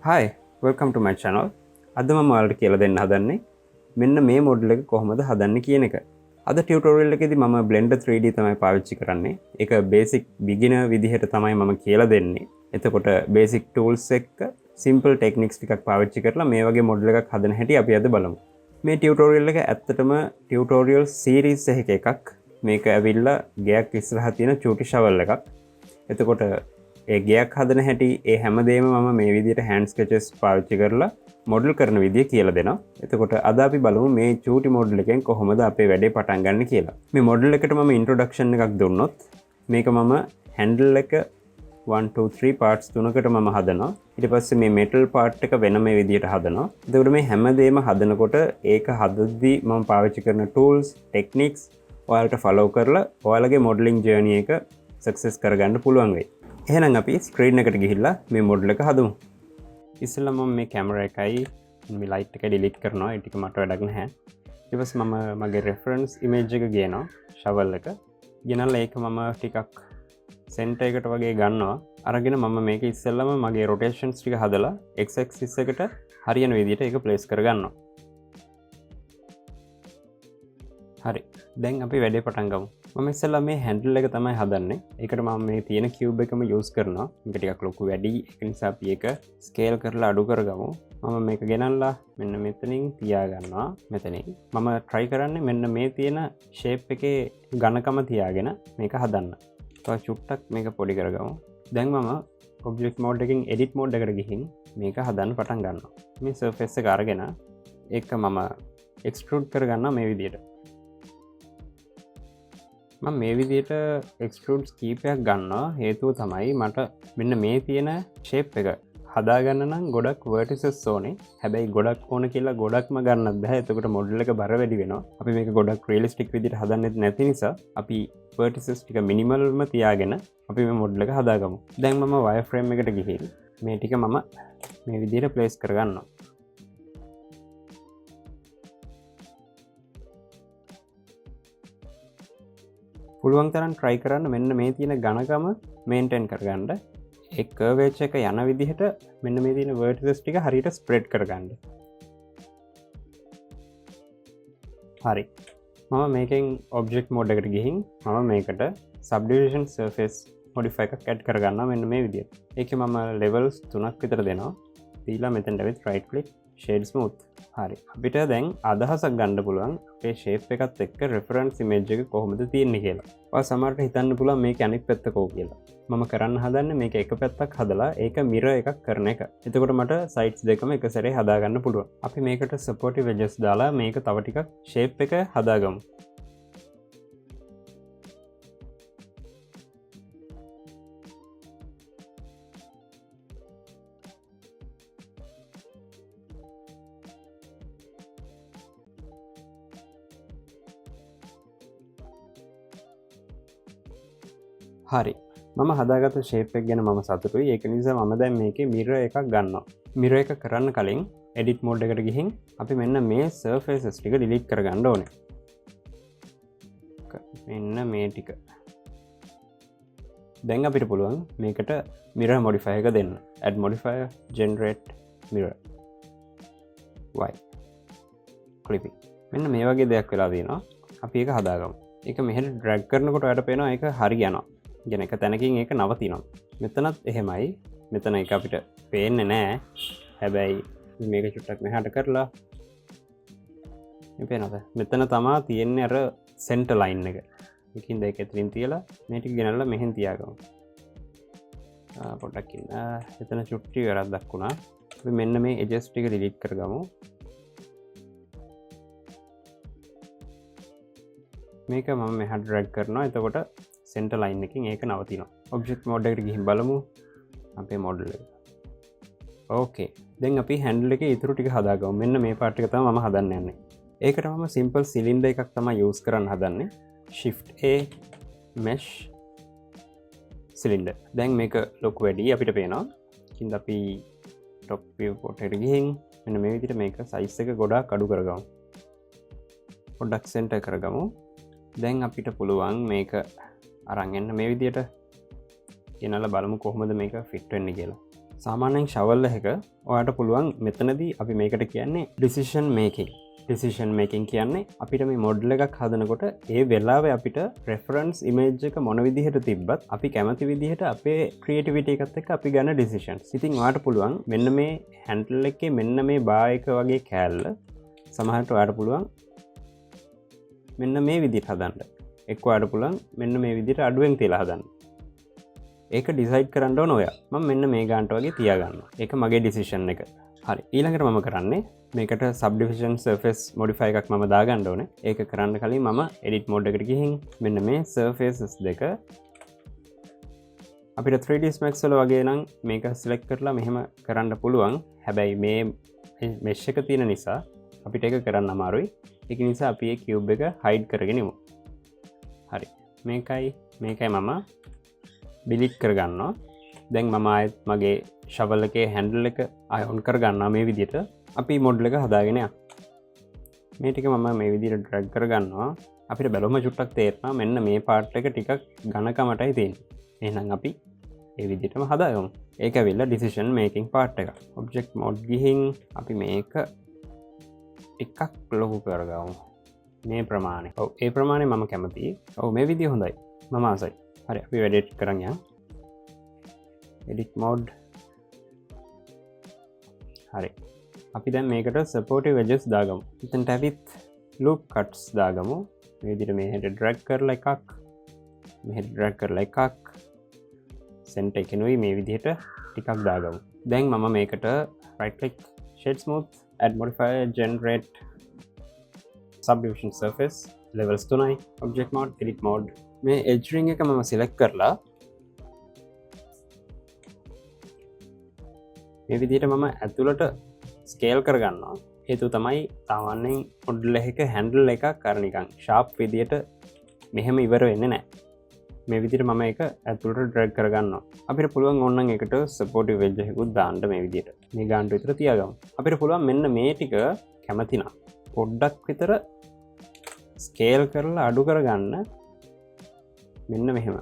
Hi, welcome to my channel. අද මම ඔයාලට කියලා දෙන්න හදන්නේ මෙන්න මේ මොඩල් එක කොහොමද හදන්නේ කියන එක. අද ටියුටෝරියල් එකේදී මම Blender 3D තමයි පාවිච්චි කරන්නේ. ඒක බේසික් බිගිනර් විදිහට තමයි මම කියලා දෙන්නේ. එතකොට බේසික් ටූල්ස් එක්ක සිම්පල් ටෙක්නික්ස් ටිකක් පාවිච්චි කරලා මේ වගේ මොඩල් එකක් හදන හැටි අපි අද බලමු. මේ ටියුටෝරියල් එක ඇත්තටම ටියුටෝරියල් සීරීස් එකක්. මේක ඇවිල්ලා ගයක් ඉස්සරහා තියෙන චූටි ෂවල් එකක්. එතකොට ඒ ගයක් හදන හැටි ඒ හැමදේම මම මේ විදිහට හෑන්ඩ් ස්කෙචස් පාවිච්චි කරලා මොඩල් කරන විදිය කියලා දෙනවා. එතකොට අද අපි බලමු මේ චූටි මොඩල් එකෙන් කොහොමද අපේ වැඩේ පටන් ගන්න කියලා. මේ මොඩල් එකට මම ඉන්ට්‍රොඩක්ෂන් එකක් දුන්නොත් මේක මම හැන්ඩල් එක 1 2 3 පාර්ට්ස් තුනකට මම හදනවා. ඊට පස්සේ මේ මෙටල් පාර්ට් එක වෙන මේ විදිහට හදනවා. එතකොට මේ හැමදේම හදනකොට ඒක හදද්දී මම පාවිච්චි කරන ටූල්ස්, ටෙක්නික්ස් ඔයාලට ෆලෝ කරලා ඔයාලගේ මොඩලින් ජර්නි එක සක්සස් කරගන්න පුළුවන් වෙයි. එහෙනම් අපි ස්ක්‍රීන් එකට ගිහිල්ලා මේ මොඩල් එක හදමු. ඉස්සෙල්ලා මම මේ කැමරා එකයි මේ ලයිට් එක ඩිලීට් කරනවා. ඒ ටික මට වැඩක් නැහැ. ඊට පස්සේ මම මගේ රෙෆරන්ස් ඉමේජ් එක ගේනවා ෂවල් එක. ගෙනල්ලා ඒක මම ටිකක් සෙන්ටර් එකට වගේ ගන්නවා. අරගෙන මම මේක ඉස්සෙල්ලාම මගේ රොටේෂන්ස් ටික හදලා x axis එකට හරියන විදිහට ඒක ප්ලේස් කරගන්නවා. හරි. දැන් අපි වැඩේ පටන් ගමු. මම ඉස්සෙල්ලා මේ හැන්ඩල් එක තමයි හදන්නේ. ඒකට මම මේ තියෙන කියුබ් එකම යූස් කරනවා. මේක ටිකක් ලොකු වැඩි. ඒක නිසා අපි ඒක ස්කේල් කරලා අඩු කරගමු. මම මේක ගෙනල්ලා මෙන්න මෙතනින් තියාගන්නවා. මෙතනින්. මම try කරන්නේ මෙන්න මේ තියෙන shape එකේ ඝනකම තියාගෙන මේක හදන්න. තව චුට්ටක් මේක පොඩි කරගමු. දැන් මම object mode එකකින් edit mode එකට ගිහින් මේක හදන්න පටන් ගන්නවා. මේ surface එක අරගෙන ඒක මම extrude කරගන්නවා මේ විදිහට. මම මේ විදිහට එක්ස්ට්‍රූඩ්ස් කීපයක් ගන්නවා. හේතුව තමයි මට මෙන්න මේ තියෙන ෂේප් එක හදාගන්න නම් ගොඩක් වර්ටිසස් ඕනේ. හැබැයි ගොඩක් ඕන කියලා ගොඩක්ම ගන්නත් බෑ. එතකොට මොඩල් එක බර වැඩි වෙනවා. අපි මේක ගොඩක් රියලිස්ටික් විදිහට හදන්නෙත් නැති නිසා අපි වර්ටිසස් ටික මිනිමල්ම තියාගෙන අපි මේ මොඩල් එක හදාගමු. දැන් මම වයර්ෆ්‍රේම් එකට ගිහින් මේ ටික මම මේ විදිහට ප්ලේස් කරගන්නවා. පුළුවන් තරම් try කරන්න මෙන්න මේ තියෙන ඝනකම මේන්ටේන් කරගන්න. ඒ කර්වේච් එක යන විදිහට මෙන්න මේ තියෙන vertices ටික හරියට ස්ප්‍රෙඩ් කරගන්න. හරි. මම මේකෙන් object mode එකට ගිහින් මම මේකට subdivision surface modify එකක් add කරගන්නවා මෙන්න මේ විදිහට. ඒකේ මම levels 3ක් විතර දෙනවා. දීලා මෙතෙන්ට ඇවිත් right click shade smooth. හරි. අපිට දැන් අදහසක් ගන්න පුළුවන් අපේ shape එකත් එක්ක reference image එක කොහොමද තියෙන්නේ කියලා. ඔයා සමහරට හිතන්න පුළුවන් මේක අනිත් පැත්ත කොහොම කියලා. මම කරන්න හදන්නේ මේක එක පැත්තක් හදලා ඒක mirror එකක් කරන එක. එතකොට මට sides දෙකම එක සැරේ හදා ගන්න පුළුවන්. අපි මේකට supportive edges දාලා මේක තව ටිකක් shape එක හදාගමු. හරි. මම හදාගත්ත ෂේප් එක ගැන මම සතුටුයි. ඒක නිසා මම දැන් මේකේ මිරර් එකක් ගන්නවා. මිරර් එක කරන්න කලින් edit mode එකට ගිහින් අපි මෙන්න මේ surfaces ටික delete කරගන්න ඕනේ. මෙන්න මේ ටික. දැන් අපිට පුළුවන් මේකට mirror modifier එක දෙන්න. add modifier generate mirror y clipping. මෙන්න මේ වගේ දෙයක් වෙලා තියෙනවා. අපි ඒක හදාගමු. ඒක මෙහෙට drag කරනකොට ඔයාලට පේනවා ඒක හරි යනවා. ගැන එක තැනකින් ඒක නවතිනවා. මෙතනත් එහෙමයි. මෙතන එක අපිට පේන්නේ නෑ. හැබැයි මේක චුට්ටක් මෙහාට කරලා මේ පේනවද? මෙතන තමා තියෙන්නේ අර සෙන්ටර් ලයින් එක. ඒකින්ද ඒක එතනින් තියලා මේ ටික ගෙනල්ලා මෙහෙන් තියාගමු. පොඩ්ඩක් ඉන්න. එතන චුට්ටි වැරද්දක් වුණා. අපි මෙන්න මේ edges ටික delete කරගමු. මේක මම මෙහාට drag කරනවා. එතකොට සෙන්ටර් ලයින් එකකින් ඒක නවතිනවා. ඔබ්ජෙක්ට් මෝඩ් එකට ගිහින් බලමු අපේ මොඩල් එක. ඕකේ. දැන් අපි හැන්ඩල් එකේ ඉතුරු ටික හදාගමු. මෙන්න මේ පාර්ට් එක තමයි මම හදන්න යන්නේ. ඒකට මම සිම්පල් සිලින්ඩර් එකක් තමයි යූස් කරන්න හදන්නේ. shift A mesh cylinder. දැන් මේක ලොකු වැඩි අපිට පේනවා. ඉතින් අපි top view port එකට ගිහින් මෙන්න මේ විදිහට මේක size එක ගොඩාක් අඩු කරගමු. පොඩ්ඩක් center කරගමු. දැන් අපිට පුළුවන් මේක අරන් එන්න මේ විදිහට ගෙනල්ලා බලමු කොහොමද මේක ෆිට වෙන්නේ කියලා. සාමාන්‍යයෙන් ශවල් එක ඔයාට පුළුවන් මෙතනදී අපි මේකට කියන්නේ ඩිසිෂන් මේකින් කියන්නේ අපිට මේ මොඩ්ල එකක් හදනකොට ඒ වෙලාව අපිට රෙෆරන්ස් ඉමේජ් එක මොන විදිහට තිබ්බත් අපි කැමති විදිහට අපේ ක්‍රියේටිවිටි එකත් එක්ක අපි ගන්න ඩිසිෂන්ස්. ඉතින් ඔයාට පුළුවන් මෙන්න මේ හැන්ඩල් එකේ මෙන්න මේ බාර් එක වගේ කෑල්ල සමහරට ඔයාට පුළුවන් මෙන්න මේ විදිහට හදන්න. එක්ක ඔයාට පුළුවන් මෙන්න මේ විදිහට අඩුවෙන් තියලා හදන්න. ඒක ඩිසයිඩ් කරන්න ඕන ඔයා. මම මෙන්න මේ ගානට වගේ තියාගන්නවා. ඒක මගේ ඩිසිෂන් එක. හරි. ඊළඟට මම කරන්නේ මේකට සබ්ඩිවිෂන් සර්ෆේස් මොඩිෆයි එකක් මම දාගන්න ඕනේ. ඒක කරන්න කලින් මම එඩිට් මෝඩ් එකට ගිහින් මෙන්න මේ සර්ෆේසස් දෙක අපිට 3D Max වල වගේ නම් මේක සිලෙක්ට් කරලා මෙහෙම කරන්න පුළුවන්. හැබැයි මේ මෙෂ් එක තියෙන නිසා අපිට ඒක කරන්න අමාරුයි. ඒක නිසා අපි මේ කියුබ් එක හයිඩ් කරගෙන ඉමු. හරි. මේකයි මම ඩිලිට් කරගන්නවා. දැන් මම ආයෙත් මගේ ශවල් එකේ හැන්ඩල් එක ඔන් කරගන්නවා මේ විදිහට. අපි මොඩල් එක හදාගෙන යනවා. මේ ටික මම මේ විදිහට ඩ්‍රැග් කරගන්නවා. අපිට බැලුම චුට්ටක් තේරෙනවා මෙන්න මේ පාර්ට් එක ටිකක් ඝනකමටයි තියෙන්නේ. එහෙනම් අපි ඒ විදිහටම හදාගමු. ඒක ඇවිල්ලා ඩිසිෂන් මේකින් පාර්ට් එක. ඔබ්ජෙක්ට් මෝඩ් ගිහින් අපි මේක ටිකක් ලොකු කරගමු. මේ ප්‍රමාණය. ඔව් ඒ ප්‍රමාණය මම කැමතියි. ඔව් මේ විදිහ හොඳයි. මම ආසයි. හරි අපි වැඩේට් කරන් යමු. edit mode. හරි. අපි දැන් මේකට supportive edges දාගමු. එතනට ඇවිත් loop cuts දාගමු. මේ විදිහට මෙහෙට drag කරලා එකක් මෙහෙට drag කරලා එකක් center එකෙනුයි මේ විදිහට ටිකක් දාගමු. දැන් මම මේකට right click shade smooth add modifier generate subdivision surface levels 3 object mode edit mode මේ edge ring එක මම select කරලා මේ විදිහට මම ඇතුළට ස්කේල් කරගන්නවා. හේතුව තමයි සාමාන්‍යයෙන් මොඩල් එකක හැන්ඩල් එකක් අර නිකන් ෂාප් විදිහට මෙහෙම ඉවර වෙන්නේ නැහැ. මේ විදිහට මම ඒක ඇතුළට ඩ්‍රැග් කරගන්නවා. අපිට පුළුවන් ඕනනම් ඒකට සපෝටිව් එජ් එකකුත් දාන්න මේ විදිහට. මේ ගානට විතර තියාගමු. අපිට පුළුවන් මෙන්න මේ ටික කැමතිනම් පොඩ්ඩක් විතර ස්කේල් කරලා අඩු කරගන්න. මෙන්න මෙහෙම.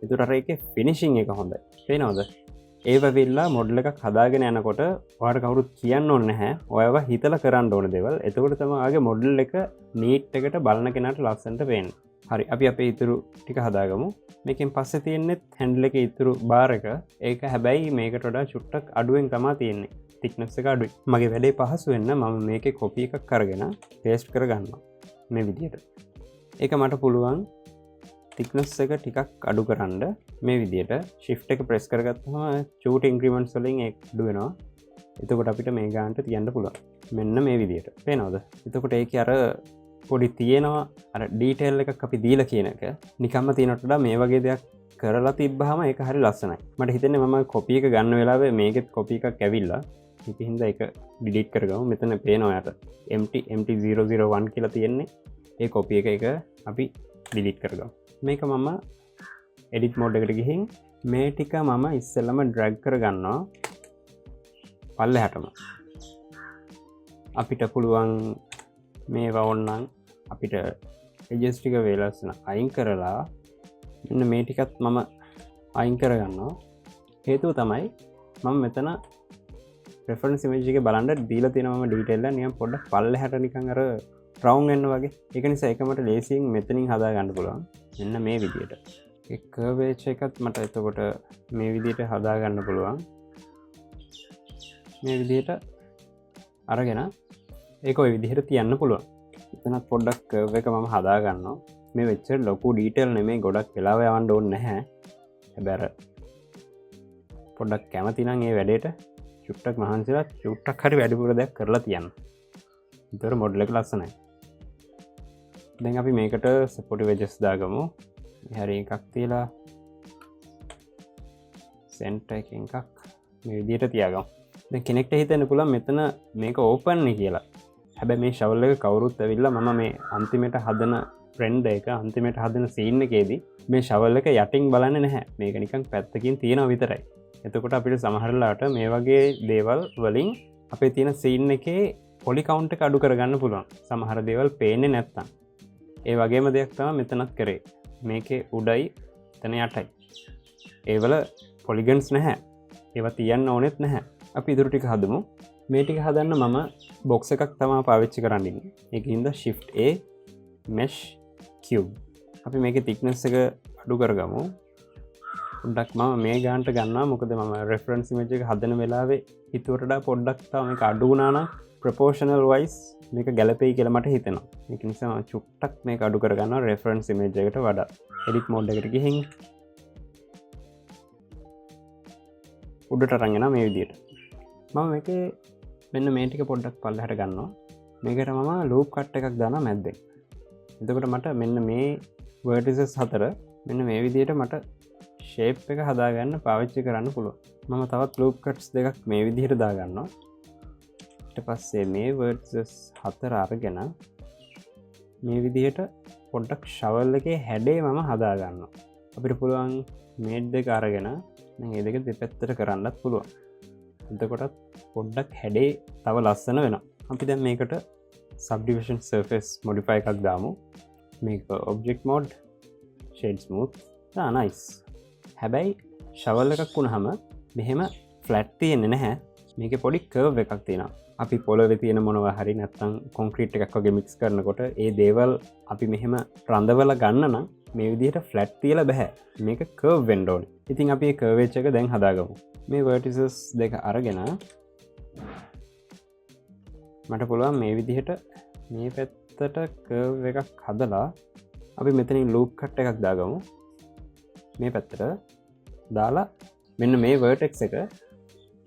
ඒතර අර ඒකේ ෆිනිෂින් එක හොඳයි. පේනවද? ඒ වෙවිලා මොඩල් එකක් හදාගෙන යනකොට ඔයාලට කවුරුත් කියන්න ඕනේ නැහැ. ඔයව හිතලා කරන්න ඕන දේවල්. එතකොට තමයි ආගේ මොඩල් එක නීට් එකට බලන කෙනාට ලස්සනට පේන්නේ. හරි අපි අපේ ඉතුරු ටික හදාගමු. මේකෙන් පස්සේ තියෙන්නේ හැන්ඩල් එකේ ඉතුරු බාර් එක. ඒක හැබැයි මේකට වඩා චුට්ටක් අඩුවෙන් තමයි තියෙන්නේ. thickness එක අඩුයි. මගේ වැඩේ පහසු වෙන්න මම මේකේ කොපි එකක් අරගෙන paste කරගන්නවා. මේ විදිහට. ඒක මට පුළුවන් thickness එක ටිකක් අඩු කරන්න මේ විදිහට shift එක press කරගත්තම චූට් increments වලින් ඒක අඩු වෙනවා. එතකොට අපිට මේ ගානට තියන්න පුළුවන්. මෙන්න මේ විදිහට. පේනවද? එතකොට ඒකේ අර පොඩි තියෙනවා අර ඩීටේල් එකක් අපි දීලා කියන එක නිකම්ම තියෙනට වඩා මේ වගේ දෙයක් කරලා තිබ්බහම ඒක හරි ලස්සනයි. මට හිතෙන්නේ මම කොපි එක ගන්න වෙලාවේ මේකෙත් කොපි එකක් ඇවිල්ලා ඉතින් හින්දා ඒක ඩිලීට් කරගමු. මෙතන පේනවා යට empty001 කියලා තියෙන්නේ. ඒ කොපි එක අපි ඩිලීට් කරගමු. මේක මම edit mode එකට ගිහින් මේ ටික මම ඉස්සෙල්ලම drag කරගන්නවා පල්ලෙහාටම. අපිට පුළුවන් මේවා ඕනනම් අපිට edges ටික වේලස්න අයින් කරලා මෙන්න මේ ටිකත් මම අයින් කරගන්නවා. හේතුව තමයි මම මෙතන reference image එක බලන්න දීලා තියෙනවා මම detail එක නිකන් පොඩ්ඩක් පල්ලෙහාට නිකන් අර රවුන්ඩ් වෙන්න වගේ. ඒක නිසා ඒක මට ලේසියෙන් මෙතනින් හදා ගන්න පුළුවන්. මෙන්න මේ විදිහට. ඒ කර්වේචර් එකත් මට එතකොට මේ විදිහට හදා ගන්න පුළුවන්. මේ විදිහට අරගෙන ඒක ওই විදිහට තියන්න පුළුවන්. එතනත් පොඩ්ඩක් කර්ව් එක මම හදා ගන්නවා. මේ වෙච්චර ලොකු ඩීටේල් නෙමෙයි ගොඩක් වෙලාව යවන්න ඕනේ නැහැ. හැබැයි පොඩ්ඩක් කැමති නම් මේ වැඩේට චුට්ටක් මහන්සිලා චුට්ටක් හරි වැඩිපුර දෙයක් කරලා තියන්න. ඒතර මොඩල් එක ලස්සනයි. දැන් අපි මේකට සපෝටිව් එජස් දාගමු. හරි එකක් තියලා සෙන්ටර් එකෙන් එකක් මේ විදිහට තියාගමු. දැන් කෙනෙක්ට හිතෙන්න පුළුවන් මෙතන මේක ඕපන් නේ කියලා. හැබැයි මේ ෂවල් එක කවුරුත් ඇවිල්ලා මම මේ අන්තිමට හදන ට්‍රෙන්ඩ් එක අන්තිමට හදන සීන් එකේදී මේ ෂවල් එක යටින් බලන්නේ නැහැ. මේක නිකන් පැත්තකින් තියෙනවා විතරයි. එතකොට අපිට සමහරලාට මේ වගේ දේවල් වලින් අපේ තියෙන සීන් එකේ පොලි කවුන්ට් එක අඩු කරගන්න පුළුවන්. සමහර දේවල් පේන්නේ නැත්තම්. ඒ වගේම දෙයක් තමයි මෙතනත් කරේ. මේකේ උඩයි එතන යටයි. ඒවල පොලිගන්ස් නැහැ. ඒවා තියන්න ඕනෙත් නැහැ. අපි ඉතුරු ටික හදමු. මේ ටික හදන්න මම බොක්ස් එකක් තමා පාවිච්චි කරන්න. ඒකින්ද Shift A Mesh Cube. අපි මේකේ thickness එක අඩු කරගමු. පොඩ්ඩක් මම මේ ගානට ගන්නවා. මොකද මම reference image එක හදන වෙලාවේ හිතුවට වඩා පොඩ්ඩක් තව මේක අඩු වුණා නම් proportional wise මේක ගැලපෙයි කියලා මට හිතෙනවා. ඒක නිසා මම චුට්ටක් මේක අඩු කරගන්නවා reference image එකට වඩා. edit mode එකට ගිහින් උඩට අරන් යනවා මේ විදිහට. මම මේකේ මෙන්න මේ ටික පොඩ්ඩක් පල්ලෙහාට ගන්නවා. මේකට මම loop cut එකක් දානවා මැද්දෙන්. එතකොට මට මෙන්න මේ vertices හතර මෙන්න මේ විදිහට මට shape එක හදාගන්න පාවිච්චි කරන්න පුළුවන්. මම තවත් loop cuts දෙකක් මේ විදිහට දාගන්නවා. ඊට පස්සේ මේ vertices හතර අරගෙන මේ විදිහට පොඩ්ඩක් shovel එකේ හැඩේ මම හදාගන්නවා. අපිට පුළුවන් මේ දෙක අරගෙන මම මේ දෙක දෙපැත්තට කරන්නත් පුළුවන්. එතකොටත් පොඩ්ඩක් හැඩේ තව ලස්සන වෙනවා. අපි දැන් මේකට subdivision surface modify එකක් දාමු. මේක object mode shade smooth. nice. හැබැයි shovel එකක් වුණාම මෙහෙම flat තියෙන්නේ නැහැ. මේකේ පොඩි curve එකක් තියෙනවා. අපි පොළොවේ තියෙන මොනවා හරි නැත්නම් කොන්ක්‍රීට් එකක් වගේ mix කරනකොට ඒ දේවල් අපි මෙහෙම රඳවලා ගන්න නම් මේ විදිහට flat තියලා බෑ. මේක curve වෙන්න ඕනේ. ඉතින් අපි මේ curvature එක දැන් හදාගමු. මේ vertices දෙක අරගෙන මට පුළුවන් මේ විදිහට මේ පැත්තට curve එකක් හදලා අපි මෙතනින් loop cut එකක් දාගමු. මේ පැත්තට දාලා මෙන්න මේ vertex එක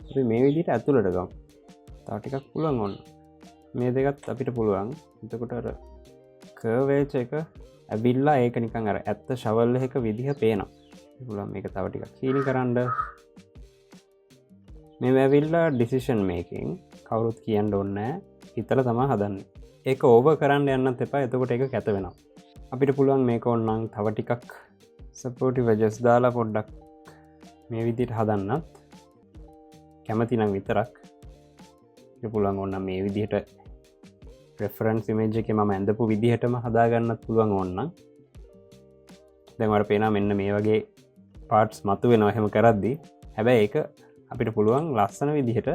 අපි මේ විදිහට ඇතුළට ගමු. තව ටිකක් පුළුවන් ඕන. මේ දෙකත් අපිට පුළුවන්. එතකොට අර curvature එක ඇවිල්ලා ඒක නිකන් අර ඇත්ත shovel එකක විදිහ පේනවා. පුළුවන් මේක තව ටිකක් සීනි කරන්න. මේ ඇවිල්ලා decision making කවුරුත් කියන්න ඕනේ නැහැ. හිතලා තමයි හදන්නේ. ඒක ඕවර් කරන්න යන්නත් එපා. එතකොට ඒක කැත වෙනවා. අපිට පුළුවන් මේක ඕනනම් තව ටිකක් supportive edges දාලා පොඩ්ඩක් මේ විදිහට හදන්නත් කැමති නම් විතරක්. අපිට පුළුවන් ඕනනම් මේ විදිහට reference image එකේ මම ඇඳපු විදිහටම හදාගන්නත් පුළුවන් ඕනනම්. දැන් වල පේනවා මෙන්න මේ වගේ parts මතුවෙනවා එහෙම කරද්දී. හැබැයි ඒක අපිට පුළුවන් ලස්සන විදිහට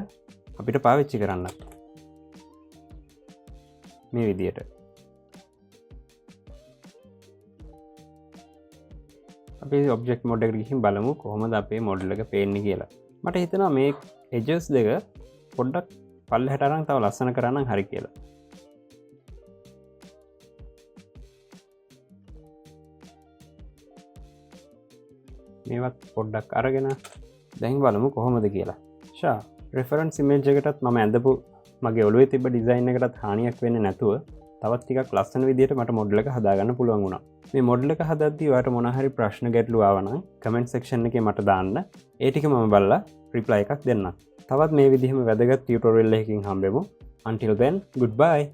අපිට පාවිච්චි කරන්නත්. මේ විදිහට අපි object mode එකට ගිහින් බලමු කොහොමද අපේ model එක පේන්නේ කියලා. මට හිතෙනවා මේ edges දෙක පොඩ්ඩක් පල්ලෙහාට අරන් තව ලස්සන කරා නම් හරි කියලා. මේවත් පොඩ්ඩක් අරගෙන දැන් බලමු කොහොමද කියලා. reference image එකටත් මම ඇඳපු මගේ ඔළුවේ තිබ්බ ඩිසයින් එකටත් හානියක් වෙන්නේ නැතුව තවත් ටිකක් ලස්සන විදිහට මට මොඩල් එක හදාගන්න පුළුවන් වුණා. මේ මොඩල් එක හදද්දී ඔයාලට මොන හරි ප්‍රශ්න ගැටලු ආවා නම් කමෙන්ට් සෙක්ෂන් එකේ මට දාන්න. ඒ ටික මම බලලා රිප්ලයි එකක් දෙන්නම්. තවත් මේ විදිහම වැදගත් ටියුටෝරියල් එකකින් හම්බෙමු. Until then, goodbye.